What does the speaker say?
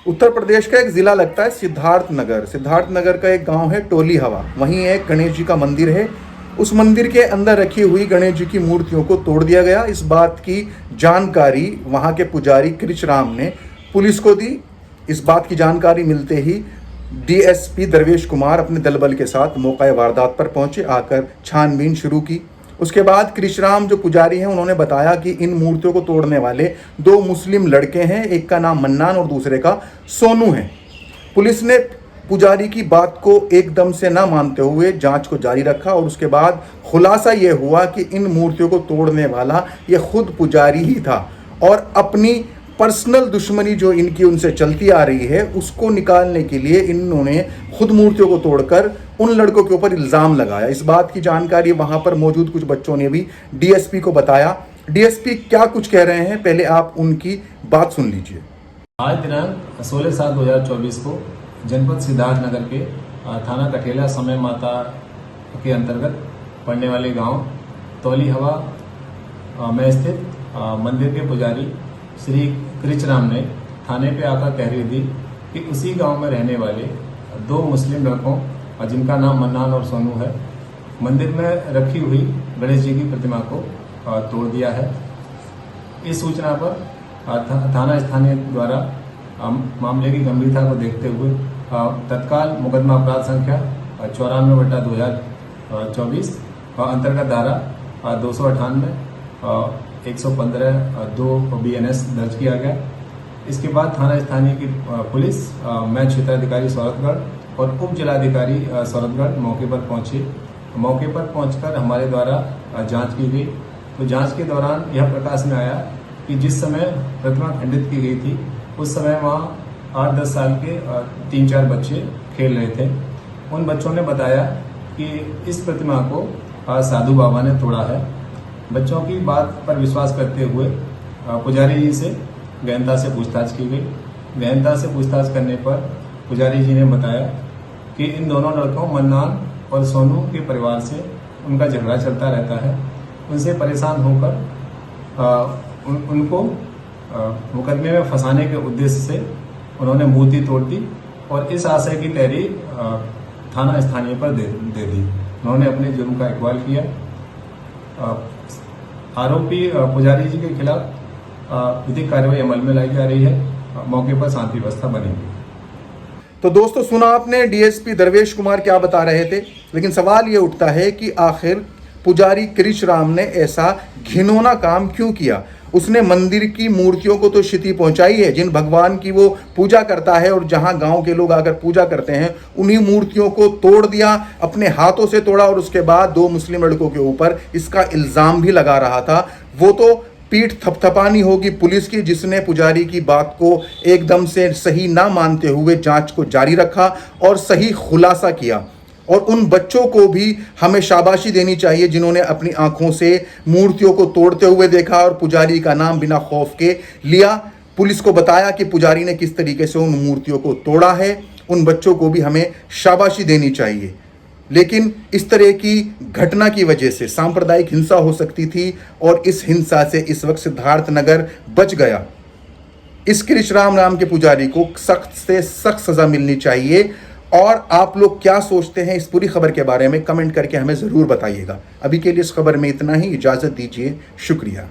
उत्तर प्रदेश का एक जिला लगता है सिद्धार्थनगर। सिद्धार्थनगर का एक गांव है टोली हवा, वहीं एक गणेश जी का मंदिर है। उस मंदिर के अंदर रखी हुई गणेश जी की मूर्तियों को तोड़ दिया गया। इस बात की जानकारी वहां के पुजारी कृष्णराम ने पुलिस को दी। इस बात की जानकारी मिलते ही डीएसपी दरवेश कुमार अपने दलबल के साथ मौका वारदात पर पहुंचे, आकर छानबीन शुरू की। उसके बाद कृष्णराम जो पुजारी हैं उन्होंने बताया कि इन मूर्तियों को तोड़ने वाले दो मुस्लिम लड़के हैं, एक का नाम मन्नान और दूसरे का सोनू है। पुलिस ने पुजारी की बात को एकदम से ना मानते हुए जांच को जारी रखा और उसके बाद खुलासा ये हुआ कि इन मूर्तियों को तोड़ने वाला ये खुद पुजारी ही था और अपनी पर्सनल दुश्मनी जो इनकी उनसे चलती आ रही है उसको निकालने के लिए इन्होंने खुद मूर्तियों को तोड़कर उन लड़कों के ऊपर इल्ज़ाम लगाया। इस बात की जानकारी वहां पर मौजूद कुछ बच्चों ने भी डीएसपी को बताया। डीएसपी क्या कुछ कह रहे हैं, पहले आप उनकी बात सुन लीजिए। आज दिनांक 16/7/2024 को जनपद सिद्धार्थनगर के थाना कठेला समय माता के अंतर्गत पड़ने वाले गांव तौली हवा में स्थित मंदिर के पुजारी श्री कृष्णराम ने थाने पे आकर तहरीर दी कि उसी गांव में रहने वाले दो मुस्लिम लड़कों जिनका नाम मन्नान और सोनू है, मंदिर में रखी हुई गणेश जी की प्रतिमा को तोड़ दिया है। इस सूचना पर थाना स्थानीय द्वारा मामले की गंभीरता को देखते हुए तत्काल मुकदमा अपराध संख्या 94/2024 अंतर्गत धारा 298 115(2) BNS दर्ज किया गया। इसके बाद थाना स्थानीय की पुलिस, मैं क्षेत्राधिकारी सौरभगढ़ और उप जिलाधिकारी सौरभगढ़ मौके पर पहुंचे। मौके पर पहुंचकर हमारे द्वारा जांच की गई। तो जांच के दौरान यह प्रकाश में आया कि जिस समय प्रतिमा खंडित की गई थी उस समय वहाँ 8-10 साल के 3-4 बच्चे खेल रहे थे। उन बच्चों ने बताया कि इस प्रतिमा को साधु बाबा ने तोड़ा है। बच्चों की बात पर विश्वास करते हुए पुजारी जी से गहनता से पूछताछ की गई। गहनता से पूछताछ करने पर पुजारी जी ने बताया कि इन दोनों लड़कों मन्नान और सोनू के परिवार से उनका झगड़ा चलता रहता है। उनसे परेशान होकर उनको मुकदमे में फंसाने के उद्देश्य से उन्होंने मूर्ति तोड़ दी और इस आशय की तहरीर थाना स्थानीय पर दे दी। उन्होंने अपने जुर्म का इकबाल किया। आरोपी पुजारी जी के खिलाफ विधिक कार्रवाई अमल में लाई जा रही है। मौके पर शांति व्यवस्था बनेगी। तो दोस्तों, सुना आपने डीएसपी दरवेश कुमार क्या बता रहे थे, लेकिन सवाल ये उठता है कि आखिर पुजारी कृष्णराम ने ऐसा घिनौना काम क्यों किया। उसने मंदिर की मूर्तियों को तो क्षति पहुंचाई है, जिन भगवान की वो पूजा करता है और जहां गांव के लोग आकर पूजा करते हैं उन्हीं मूर्तियों को तोड़ दिया, अपने हाथों से तोड़ा और उसके बाद दो मुस्लिम लड़कों के ऊपर इसका इल्ज़ाम भी लगा रहा था। वो तो पीठ थपथपानी होगी पुलिस की, जिसने पुजारी की बात को एकदम से सही ना मानते हुए जांच को जारी रखा और सही खुलासा किया। और उन बच्चों को भी हमें शाबाशी देनी चाहिए जिन्होंने अपनी आंखों से मूर्तियों को तोड़ते हुए देखा और पुजारी का नाम बिना खौफ के लिया। पुलिस को बताया कि पुजारी ने किस तरीके से उन मूर्तियों को तोड़ा है। उन बच्चों को भी हमें शाबाशी देनी चाहिए। लेकिन इस तरह की घटना की वजह से सांप्रदायिक हिंसा हो सकती थी और इस हिंसा से इस वक्त सिद्धार्थनगर बच गया। इस कृष्णराम नाम के पुजारी को सख्त से सख्त सजा मिलनी चाहिए। और आप लोग क्या सोचते हैं इस पूरी खबर के बारे में कमेंट करके हमें ज़रूर बताइएगा। अभी के लिए इस खबर में इतना ही, इजाज़त दीजिए, शुक्रिया।